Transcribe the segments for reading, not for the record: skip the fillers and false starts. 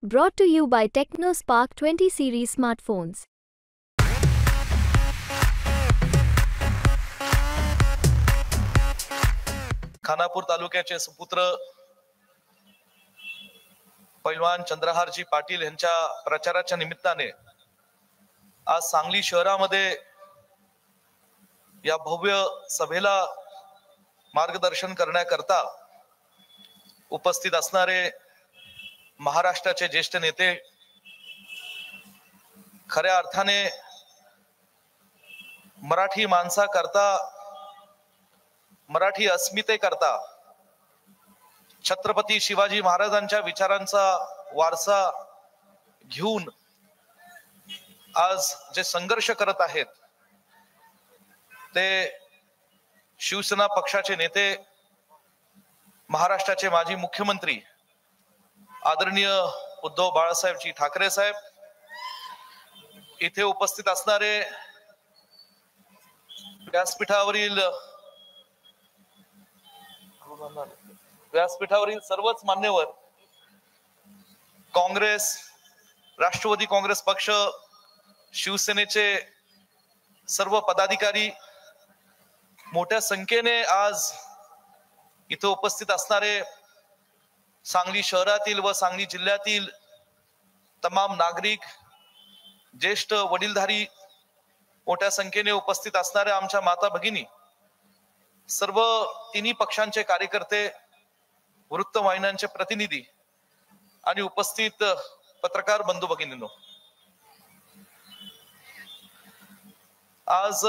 Brought to you by TechnoSpark 20 series smartphones. Khanapur तालुक्याचे सुपुत्र पैलवान चंद्रहारजी पाटील यांच्या प्रचाराच्या निमित्ताने आज सांगली शहरामध्ये या भव्य सभेला मार्गदर्शन करण्याकरता उपस्थित असणारे महाराष्ट्राचे ज्येष्ठ नेते, खऱ्या अर्थाने मराठी माणसाकरता, मराठी अस्मितेकरता छत्रपती शिवाजी महाराजांच्या विचारांचा वारसा घेऊन आज जे संघर्ष करत आहेत ते शिवसेना पक्षाचे नेते, महाराष्ट्राचे माजी मुख्यमंत्री आदरणीय उद्धव बाळासाहेबजी ठाकरे साहेब, इथे उपस्थित असणारे व्यासपीठावरील सर्वच मान्यवर, काँग्रेस, राष्ट्रवादी काँग्रेस पक्ष, शिवसेनेचे सर्व पदाधिकारी, मोठ्या संख्येने आज इथे उपस्थित असणारे सांगली शहरातील व सांगली जिल्ह्यातील तमाम नागरिक, ज्येष्ठ वडीलधारी, मोठ्या संख्येने उपस्थित असणाऱ्या आमच्या माता भगिनी, सर्व तिन्ही पक्षांचे कार्यकर्ते, वृत्तवाहिन्यांचे प्रतिनिधी आणि उपस्थित पत्रकार बंधू भगिनींनो, आज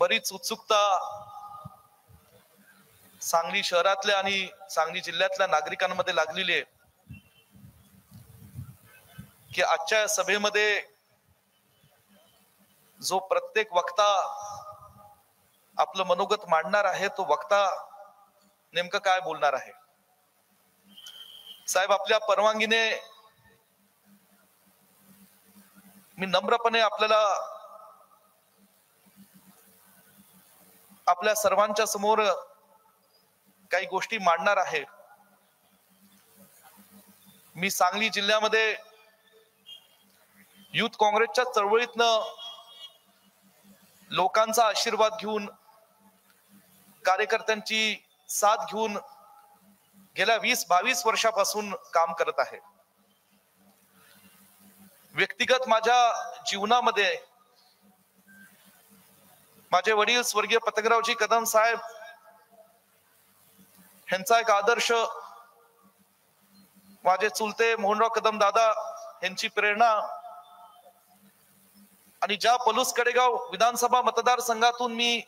बरीच उत्सुकता सांगली शहरातल्या आणि सांगली जिल्ह्यातल्या नागरिकांमध्ये लागलेली आहे की आजच्या सभेमध्ये जो प्रत्येक वक्ता आपलं मनोगत मांडणार आहे तो वक्ता नेमकं काय बोलणार आहे. साहेब, आपल्या परवानगीने मी नम्रपणे आपल्याला आपल्या सर्वांच्या समोर काही गोष्टी मांडणार आहे. मी सांगली जिल्ह्यामध्ये युथ काँग्रेसच्या चळवळीतनं लोकांचा आशीर्वाद घेऊन, कार्यकर्त्यांची साथ घेऊन गेल्या 20-22 वर्षापासून काम करत आहे. व्यक्तिगत माझ्या जीवनामध्ये माझे वडील स्वर्गीय पतंगरावजी कदम साहेब यांचा एक आदर्श, माझे चुलते मोहनराव कदम दादा यांची प्रेरणा आणि ज्या पलूस कडेगाव विधानसभा मतदारसंघातून मी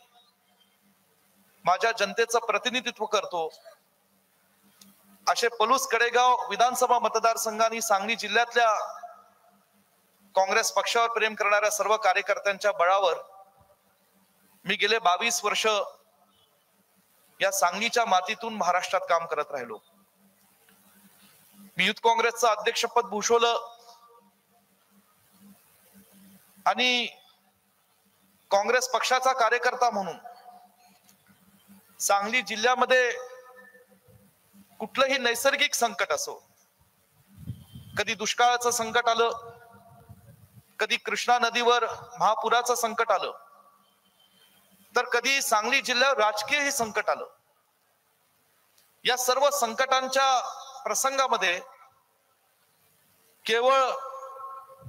माझ्या जनतेचं प्रतिनिधित्व करतो, असे पलूस कडेगाव विधानसभा मतदारसंघाने सांगली जिल्ह्यातल्या काँग्रेस पक्षावर प्रेम करणाऱ्या सर्व कार्यकर्त्यांच्या बळावर मी गेले 22 वर्ष या सांगलीच्या मातीतून महाराष्ट्रात काम करत राहिलो. मी युथ काँग्रेसचं अध्यक्षपद भूषवलं आणि काँग्रेस पक्षाचा कार्यकर्ता म्हणून सांगली जिल्ह्यामध्ये कुठलंही नैसर्गिक संकट असो, कधी दुष्काळाचं संकट आलं, कधी कृष्णा नदीवर महापुराचं संकट आलं, तर कधी सांगली जिल्ह्यावर राजकीय संकट आलं, या सर्व संकटांच्या प्रसंगामध्ये केवळ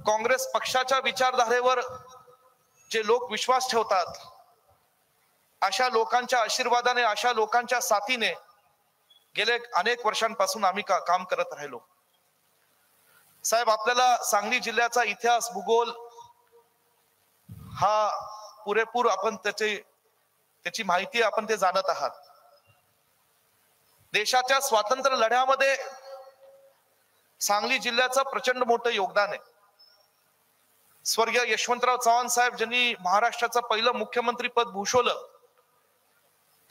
काँग्रेस पक्षाच्या विचारधारेवर जे लोक विश्वास ठेवतात, अशा लोकांच्या आशीर्वादाने, अशा लोकांच्या साथीने गेले अनेक वर्षांपासून आम्ही काम करत राहिलो. साहेब, आपल्याला सांगली जिल्ह्याचा इतिहास, भूगोल हा पुरेपूर आपण त्याची माहिती आपण ते जाणत आहात. देशाच्या स्वातंत्र्य लढ्यामध्ये सांगली जिल्ह्याचं प्रचंड मोठं योगदान आहे. स्वर्गीय यशवंतराव चव्हाण साहेब ज्यांनी महाराष्ट्राचं पहिलं मुख्यमंत्री पद भूषवलं,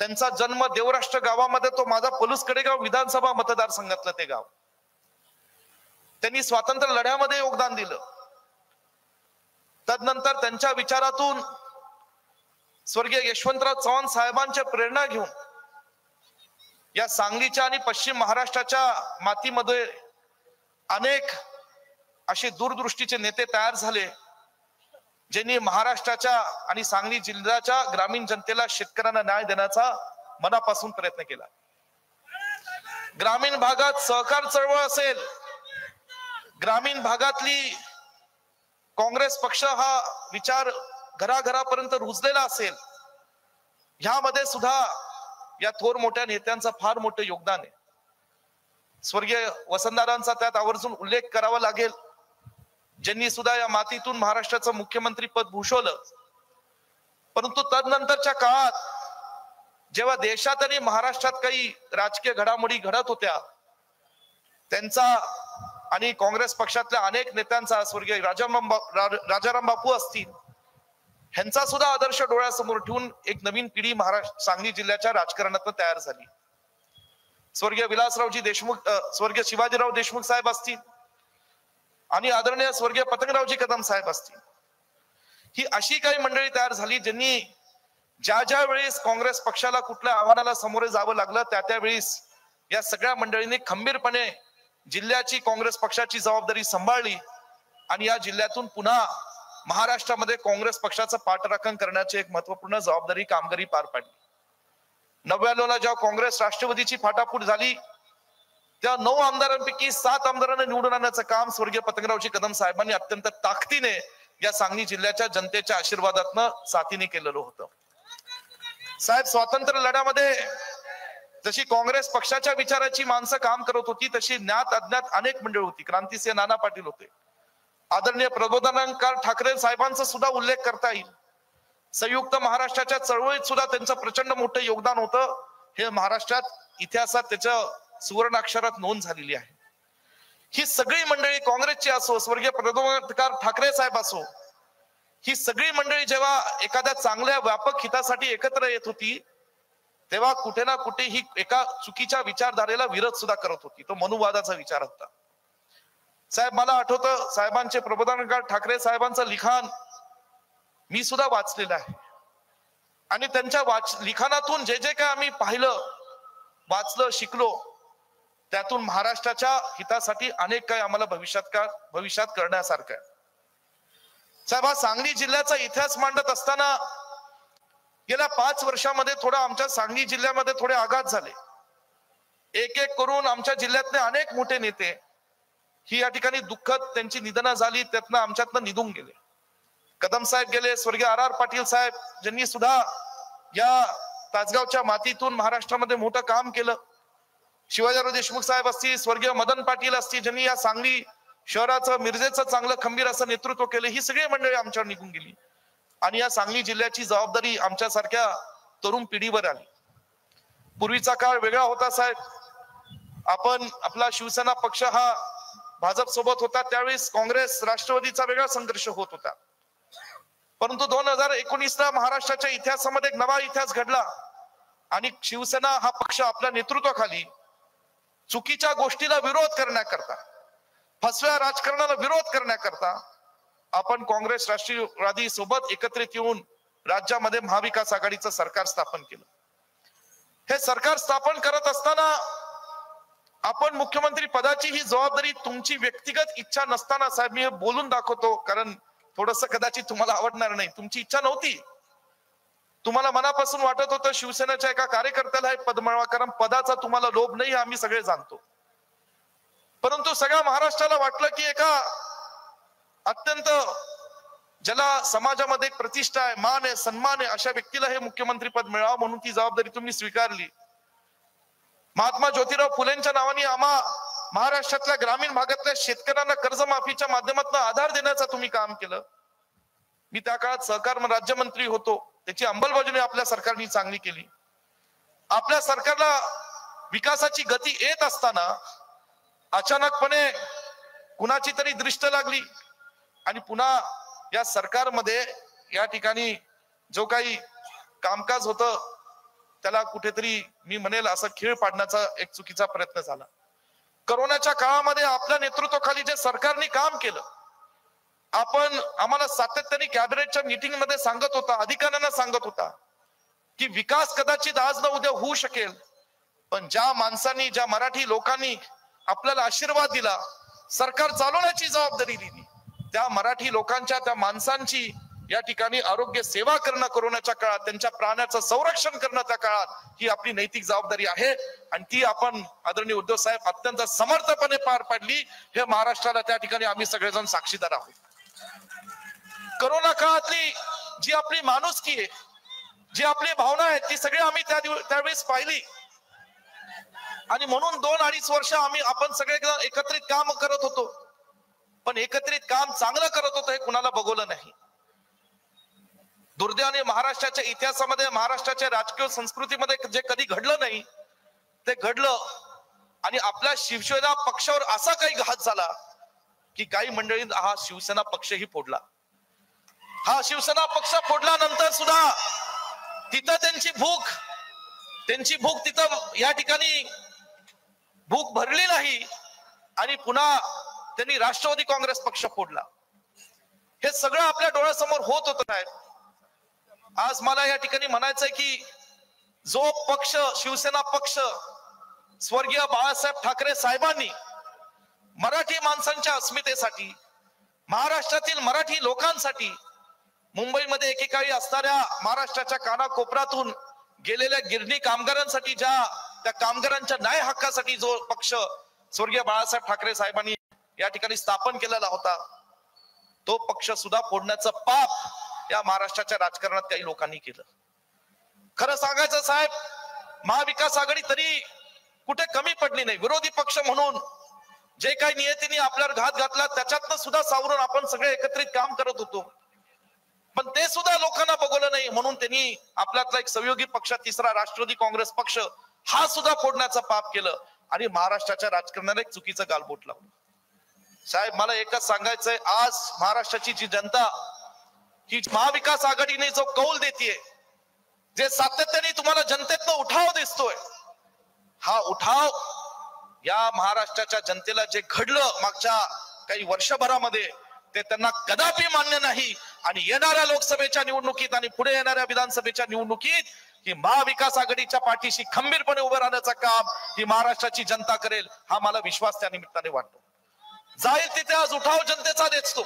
त्यांचा जन्म देवराष्ट्र गावामध्ये, तो माझा पलूस कडेगाव विधानसभा मतदारसंघातलं ते गाव. त्यांनी स्वातंत्र्य लढ्यामध्ये योगदान दिलं. तदनंतर त्यांच्या विचारातून स्वर्गीय यशवंतराव चव्हाण साहेबांच्या प्रेरणा घेऊन या सांगलीच्या आणि पश्चिम महाराष्ट्राच्या मातीमध्ये अनेक असे दूरदृष्टीचे नेते तयार झाले, ज्यांनी महाराष्ट्राच्या आणि सांगली जिल्ह्याच्या ग्रामीण जनतेला, शेतकऱ्यांना न्याय देण्याचा मनापासून प्रयत्न केला. ग्रामीण भागात सहकार चळवळ असेल, ग्रामीण भागातली काँग्रेस पक्ष हा विचार घराघरापर्यंत रुजलेला असेल, ह्यामध्ये सुद्धा या थोर मोठ्या नेत्यांचं फार मोठं योगदान आहे. स्वर्गीय वसंतदादांचा त्यात आवर्जून उल्लेख करावा लागेल, ज्यांनी सुद्धा या मातीतून महाराष्ट्राचं मुख्यमंत्री पद भूषवलं. परंतु तदनंतरच्या काळात जेव्हा देशात आणि महाराष्ट्रात काही राजकीय घडामोडी घडत होत्या, त्यांचा आणि काँग्रेस पक्षातल्या अनेक नेत्यांचा, स्वर्गीय राजाराम बापू असतील, ह्यांचा सुद्धा आदर्श डोळ्यासमोर ठेवून एक नवीन पिढी महाराष्ट्र सांगली जिल्ह्याच्या राजकारणात तयार झाली. स्वर्गीय विलासरावजी देशमुख, स्वर्गीय शिवाजीराव देशमुख साहेब असतील आणि आदरणीय स्वर्गीय पतंगरावजी कदम साहेब असतील, ही अशी काही मंडळी तयार झाली ज्यांनी ज्या वेळेस काँग्रेस पक्षाला कुठल्या आव्हानाला सामोरे जावं लागलं, त्या वेळेस या सगळ्या मंडळींनी खंबीरपणे जिल्ह्याची, काँग्रेस पक्षाची जबाबदारी सांभाळली आणि या जिल्ह्यातून पुन्हा महाराष्ट्रामध्ये काँग्रेस पक्षाचं पाठराखण करण्याची एक महत्वपूर्ण जबाबदारी, कामगिरी पार पाडली. 99ला जेव्हा काँग्रेस राष्ट्रवादीची फाटाफूट झाली, तेव्हा 9 आमदारांपैकी 7 आमदारांना निवडून आणण्याचं काम स्वर्गीय पतंगरावजी कदम साहेबांनी अत्यंत ताकदीने या सांगली जिल्ह्याच्या जनतेच्या आशीर्वादातनं साथीने केलेलं होतं. साहेब, स्वातंत्र्य लढ्यामध्ये जशी काँग्रेस पक्षाच्या विचाराची माणसं काम करत होती, तशी ज्ञात अज्ञात अनेक मंडळ होती. क्रांतिसिंह नाना पाटील होते, आदरणीय प्रबोधनकार ठाकरे साहेबांचा सुद्धा उल्लेख करता येईल. संयुक्त महाराष्ट्राच्या चळवळीत सुद्धा त्यांचं प्रचंड मोठं योगदान होतं. हे महाराष्ट्रात इतिहासात त्याचं सुवर्ण अक्षरात नोंद झालेली आहे. ही सगळी मंडळी काँग्रेसची असो, स्वर्गीय प्रबोधनकार ठाकरे साहेब असो, ही सगळी मंडळी जेव्हा एखाद्या चांगल्या व्यापक हितासाठी एकत्र येत होती, तेव्हा कुठे ना कुठे ही एका चुकीच्या विचारधारेला विरोध सुद्धा करत होती. तो मनुवादाचा विचार होता. साहेब, मला आठवतं साहेबांचे, प्रबोधनकार ठाकरे साहेबांचं लिखाण मी सुद्धा वाचलेलं आहे आणि त्यांच्या लिखाणातून जे काय आम्ही पाहिलं, वाचलं, शिकलो, त्यातून महाराष्ट्राच्या हितासाठी अनेक काही आम्हाला भविष्यात करण्यासारखं आहे. साहेब, हा सांगली जिल्ह्याचा इतिहास मांडत असताना गेल्या 5 वर्षामध्ये थोडा आमच्या सांगली जिल्ह्यामध्ये थोडे आघात झाले. एक एक करून आमच्या जिल्ह्यातले अनेक मोठे नेते ही या ठिकाणी दुःखद त्यांची निधनं झाली, त्यातनं आमच्यातनं निघून गेले. कदम साहेब गेले, स्वर्गीय RR पाटील साहेब, ज्यांनी सुद्धा या तासगावच्या मातीतून महाराष्ट्रामध्ये मोठं काम केलं. शिवाजीराव देशमुख साहेब असतील, स्वर्गीय मदन पाटील असतील, ज्यांनी या सांगली शहराचं, मिरजेचं चांगलं खंबीर असं नेतृत्व केलं. ही सगळी मंडळी आमच्यावर निघून गेली आणि या सांगली जिल्ह्याची जबाबदारी आमच्यासारख्या तरुण पिढीवर आली. पूर्वीचा काळ वेगळा होता साहेब. आपला शिवसेना पक्ष हा भाजप सोबत होता, त्यावेळेस काँग्रेस राष्ट्रवादीचा वेगळा संघर्ष होत होता. परंतु 2019ला महाराष्ट्राच्या इतिहासामध्ये एक नवा इतिहास घडला आणि शिवसेना हा पक्ष आपल्या नेतृत्वाखाली चुकीच्या गोष्टीला विरोध करण्याकरता, फसव्या राजकारणाला विरोध करण्याकरता आपण काँग्रेस राष्ट्रवादी सोबत एकत्रित येऊन राज्यामध्ये महाविकास आघाडीचं सरकार स्थापन केलं. हे सरकार स्थापन करत असताना आपण मुख्यमंत्री पदाची ही जबाबदारी तुमची व्यक्तिगत इच्छा नसताना, साहेब, मी हे बोलून दाखवतो कारण थोडस कदाचित तुम्हाला आवडणार नाही, तुमची इच्छा नव्हती. तुम्हाला मनापासून वाटत होतं शिवसेनेच्या एका कार्यकर्त्याला हे पद मिळावं, कारण पदाचा तुम्हाला लोभ नाही, आम्ही सगळे जाणतो. परंतु सगळ्या महाराष्ट्राला वाटलं की एका अत्यंत ज्याला समाजामध्ये एक प्रतिष्ठा आहे, मान आहे, सन्मान आहे, अशा व्यक्तीला हे मुख्यमंत्री पद मिळावं, म्हणून ती जबाबदारी तुम्ही स्वीकारली. महात्मा ज्योतिराव फुलेंच्या नावाने महाराष्ट्रातल्या ग्रामीण भागातल्या शेतकऱ्यांना कर्जमाफीच्या माध्यमातून आधार देण्याचं तुम्ही काम केलं. मी त्या काळात सहकार राज्यमंत्री होतो, त्याची अंमलबजावणी आपल्या सरकारने चांगली केली. आपल्या सरकारला विकासाची गती येत असताना अचानकपणे कुणाची तरी दृष्ट लागली आणि पुन्हा या सरकारमध्ये या ठिकाणी जो काही कामकाज होतं त्याला कुठेतरी मी म्हणेल असं खीळ पाडण्याचा एक चुकीचा प्रयत्न झाला. कोरोनाच्या काळामध्ये आपल्या नेतृत्वाखाली जे सरकारने काम केलं, आम्हाला सातत्याने कॅबिनेटच्या मीटिंग मध्ये सांगत होता, अधिकाऱ्यांना सांगत होता की विकास कदाचित आज ना उद्या होऊ शकेल, पण ज्या माणसांनी, ज्या मराठी लोकांनी आपल्याला आशीर्वाद दिला, सरकार चालवण्याची जबाबदारी दिली, त्या मराठी लोकांच्या, त्या माणसांची या ठिकाणी आरोग्य सेवा करणं कोरोनाच्या काळात, त्यांच्या प्राण्याचं संरक्षण करणं त्या काळात, ही आपली नैतिक जबाबदारी आहे आणि ती आपण आदरणीय उद्धव साहेब अत्यंत समर्थपणे पार पाडली. हे महाराष्ट्राला त्या ठिकाणी आम्ही सगळेजण साक्षीदार आहोत. कोरोना काळातली जी आपली माणुसकी आहे, जी आपली भावना आहे, ती सगळी आम्ही त्यावेळेस पाहिली आणि म्हणून 2-2.5 वर्ष आपण सगळे एकत्रित काम करत होतो. पण एकत्रित काम चांगलं करत होतो हे कुणाला बघवलं नाही. दुर्दैवाने महाराष्ट्राच्या इतिहासामध्ये, महाराष्ट्राच्या राजकीय संस्कृतीमध्ये जे कधी घडलं नाही ते घडलं आणि आपल्या शिवसेना पक्षावर असा काही घात झाला की काही मंडळींनी हा शिवसेना पक्षही फोडला. हा शिवसेना पक्ष फोडल्यानंतर सुद्धा तिथं त्यांची भूक तिथं या ठिकाणी भूक भरली नाही आणि पुन्हा त्यांनी राष्ट्रवादी काँग्रेस पक्ष फोडला. हे सगळं आपल्या डोळ्यासमोर होत होतं. साहेब, आज मला या ठिकाणी म्हणायचंय की जो पक्ष, शिवसेना पक्ष, स्वर्गीय बाळासाहेब ठाकरे साहेबांनी मराठी माणसांच्या अस्मितेसाठी, महाराष्ट्रातील मराठी लोकांसाठी, मुंबईमध्ये एकेकाळी असणाऱ्या महाराष्ट्राच्या कानाकोपऱ्यातून गेलेल्या गिरणी कामगारांसाठी, त्या कामगारांच्या न्याय हक्कासाठी जो पक्ष स्वर्गीय बाळासाहेब ठाकरे साहेबांनी या ठिकाणी स्थापन केलेला होता, तो पक्ष सुद्धा फोडण्याचं पाप या महाराष्ट्राच्या राजकारणात काही लोकांनी केलं. खरं सांगायचं साहेब, महाविकास आघाडी तरी कुठे कमी पडली नाही. विरोधी पक्ष म्हणून जे काही नियतीने आपल्यावर घात घातला त्याच्यातनं सुद्धा सावरून आपण सगळे एकत्रित काम करत होतो. पण ते सुद्धा लोकांना बघवलं नाही म्हणून त्यांनी आपल्यातला एक सहयोगी पक्ष, तिसरा राष्ट्रवादी काँग्रेस पक्ष, हा सुद्धा फोडण्याचं पाप केलं आणि महाराष्ट्राच्या राजकारणाला एक चुकीचं गालबोट लावलं. साहेब, मला एकच सांगायचंय, आज महाराष्ट्राची जी जनता ही महाविकास आघाडीने जो कौल देतीये, जे सातत्याने तुम्हाला जनतेतनं उठाव दिसतोय, हा उठाव या महाराष्ट्राच्या जनतेला जे घडलं मागच्या काही वर्षभरामध्ये ते त्यांना कदापि मान्य नाही. आणि येणाऱ्या लोकसभेच्या निवडणुकीत आणि पुढे येणाऱ्या विधानसभेच्या निवडणुकीत ही महाविकास आघाडीच्या पाठीशी खंबीरपणे उभं राहण्याचं काम ही महाराष्ट्राची जनता करेल, हा मला विश्वास त्या निमित्ताने वाटतो. जाईल तिथे आज उठाव जनतेचा दिसतो.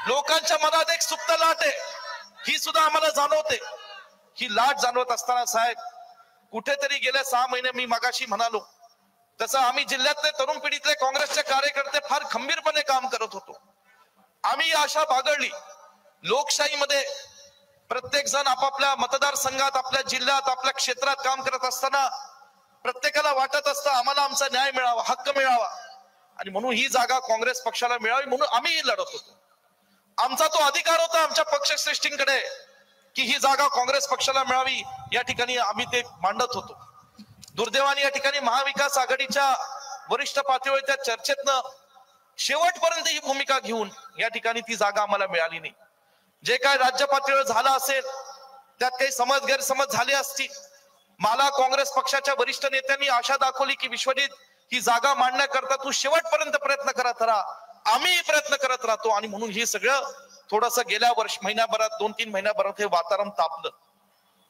लोकांच्या मनात एक सुप्त लाट आहे, ही सुद्धा आम्हाला जाणवते. ही लाट जाणवत असताना साहेब, कुठेतरी गेल्या 6 महिने मी मगाशी म्हणालो तसं आम्ही जिल्ह्यातले तरुण पिढीतले काँग्रेसचे कार्यकर्ते फार खंबीरपणे काम करत होतो. आम्ही आशा बागळली. लोकशाहीमध्ये प्रत्येक जण आपापल्या मतदारसंघात, आपल्या जिल्ह्यात, आपल्या क्षेत्रात काम करत असताना प्रत्येकाला वाटत असतं आम्हाला आमचा न्याय मिळावा, हक्क मिळावा आणि म्हणून ही जागा काँग्रेस पक्षाला मिळावी म्हणून आम्ही लढत होतो. आमचा तो अधिकार होता आमच्या पक्षश्रेष्ठींकडे की ही जागा काँग्रेस पक्षाला मिळावी, या ठिकाणी आम्ही ते मांडत होतो. दुर्दैवाने या ठिकाणी महाविकास आघाडीच्या वरिष्ठ पातळीवर त्या चर्चेतनं शेवटपर्यंत ही भूमिका घेऊन या ठिकाणी ती जागा आम्हाला मिळाली नाही. जे काय राज्य पातळीवर झालं असेल त्यात काही गैरसमज झाले असतील. मला काँग्रेस पक्षाच्या वरिष्ठ नेत्यांनी आशा दाखवली की विश्वजित, ही जागा मांडण्याकरता तू शेवटपर्यंत प्रयत्न करत राहा, आम्ही प्रयत्न करत राहतो. आणि म्हणून हे सगळं थोडंसं गेल्या महिन्याभरात, 2-3 महिन्याभरात हे वातावरण तापलं.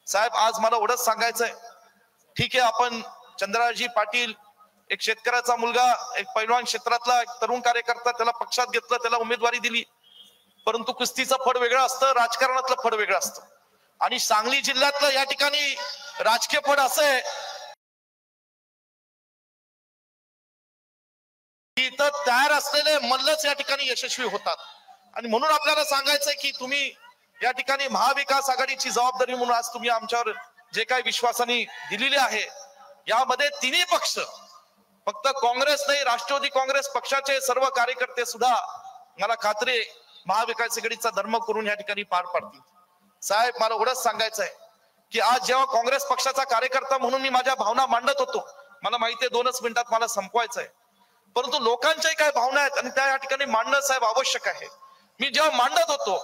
साहेब, आज मला एवढंच सांगायचंय, ठीक आहे, आपण चंद्ररावजी पाटील, एक शेतकऱ्याचा मुलगा, एक पैलवान क्षेत्रातला एक तरुण कार्यकर्ता, त्याला पक्षात घेतलं, त्याला उमेदवारी दिली. परंतु कुस्तीचं फड वेगळं असतं, राजकारणातलं फड वेगळं असतं. आणि सांगली जिल्ह्यातलं या ठिकाणी राजकीय फड असं आहे की इथं तयार असलेले मल्लच या ठिकाणी यशस्वी होतात. आणि म्हणून आपल्याला सांगायचंय की तुम्ही या ठिकाणी महाविकास आघाडीची जबाबदारी म्हणून आज तुम्ही आमच्यावर जे काही विश्वासाने दिलेले आहे, यामध्ये तिन्ही पक्ष, फक्त काँग्रेस नाही, राष्ट्रवादी काँग्रेस पक्षाचे सर्व कार्यकर्ते सुद्धा मला खात्री आहे महाविकास आघाडीचा धर्म करून या ठिकाणी पार पाडतील. साहेब, मला एवढंच सांगायचं आहे की आज जेव्हा काँग्रेस पक्षाचा कार्यकर्ता म्हणून मी माझ्या भावना मांडत होतो, मला माहिती आहे 2च मिनिटात मला संपवायचं आहे, परंतु लोकांच्याही काय भावना आहेत आणि त्या या ठिकाणी मांडणं साहेब आवश्यक आहे. मी जेव्हा मांडत होतो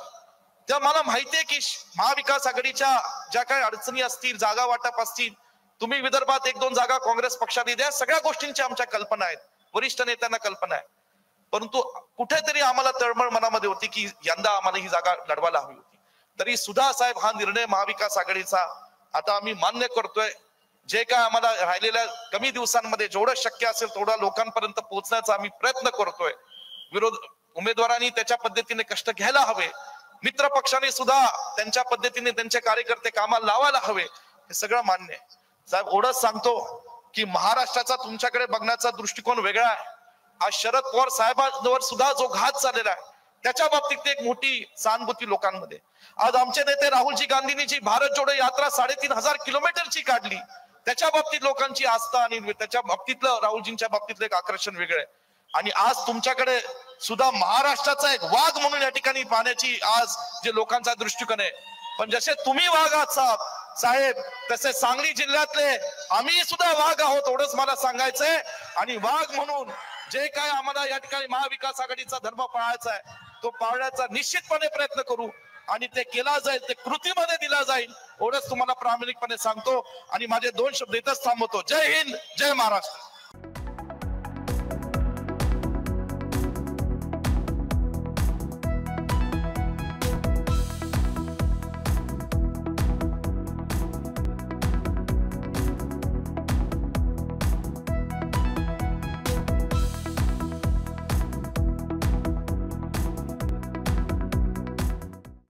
तेव्हा मला माहिती आहे की महाविकास आघाडीच्या ज्या काही अडचणी असतील, जागा वाटप असतील, तुम्ही विदर्भात 1-2 जागा काँग्रेस पक्षाने द्या, सगळ्या गोष्टींची आमच्या कल्पना आहेत, वरिष्ठ नेत्यांना कल्पना आहे. परंतु कुठेतरी आम्हाला तळमळ मनामध्ये होती की यंदा आम्हाला ही जागा लढवायला हवी होती. तरी सुद्धा साहेब, हा निर्णय महाविकास आघाडीचा आता आम्ही मान्य करतोय. जे काय आम्हाला राहिलेल्या कमी दिवसांमध्ये जेवढं शक्य असेल तेवढा लोकांपर्यंत पोहोचण्याचा आम्ही प्रयत्न करतोय. उमेदवारांनी त्याच्या पद्धतीने कष्ट घ्यायला हवे, मित्र पक्षाने सुद्धा त्यांच्या पद्धतीने त्यांचे कार्यकर्ते कामाला लावायला हवे, हे सगळं मान्य आहे. साहेब एवढंच सांगतो की महाराष्ट्राचा तुमच्याकडे बघण्याचा दृष्टिकोन वेगळा आहे. आज शरद पवार साहेबांवर सुद्धा जो घात झालेला आहे त्याच्या बाबतीत एक मोठी सहानुभूती लोकांमध्ये. आज आमचे नेते राहुलजी गांधींनी जी भारत जोडो यात्रा 3,500 किलोमीटरची काढली, त्याच्या बाबतीत लोकांची आस्था आणि त्याच्या बाबतीतलं राहुलजींच्या बाबतीतलं एक आकर्षण वेगळं आहे. आणि आज तुमच्याकडे सुद्धा महाराष्ट्राचा एक वाघ म्हणून या ठिकाणी पाहण्याची आज जे लोकांचा दृष्टिकोन आहे. पण जसे तुम्ही वाघ आहात साहेब, तसे सांगली जिल्ह्यातले आम्ही सुद्धा वाघ आहोत, एवढंच मला सांगायचंय. आणि वाघ म्हणून जे काय आम्हाला या ठिकाणी महाविकास आघाडीचा धर्म पाळायचा आहे तो पाळण्याचा निश्चितपणे प्रयत्न करू आणि ते केला जाईल, ते कृतीमध्ये दिला जाईल, एवढंच तुम्हाला प्रामाणिकपणे सांगतो आणि माझे 2 शब्द इथंच थांबवतो. जय हिंद, जय महाराष्ट्र.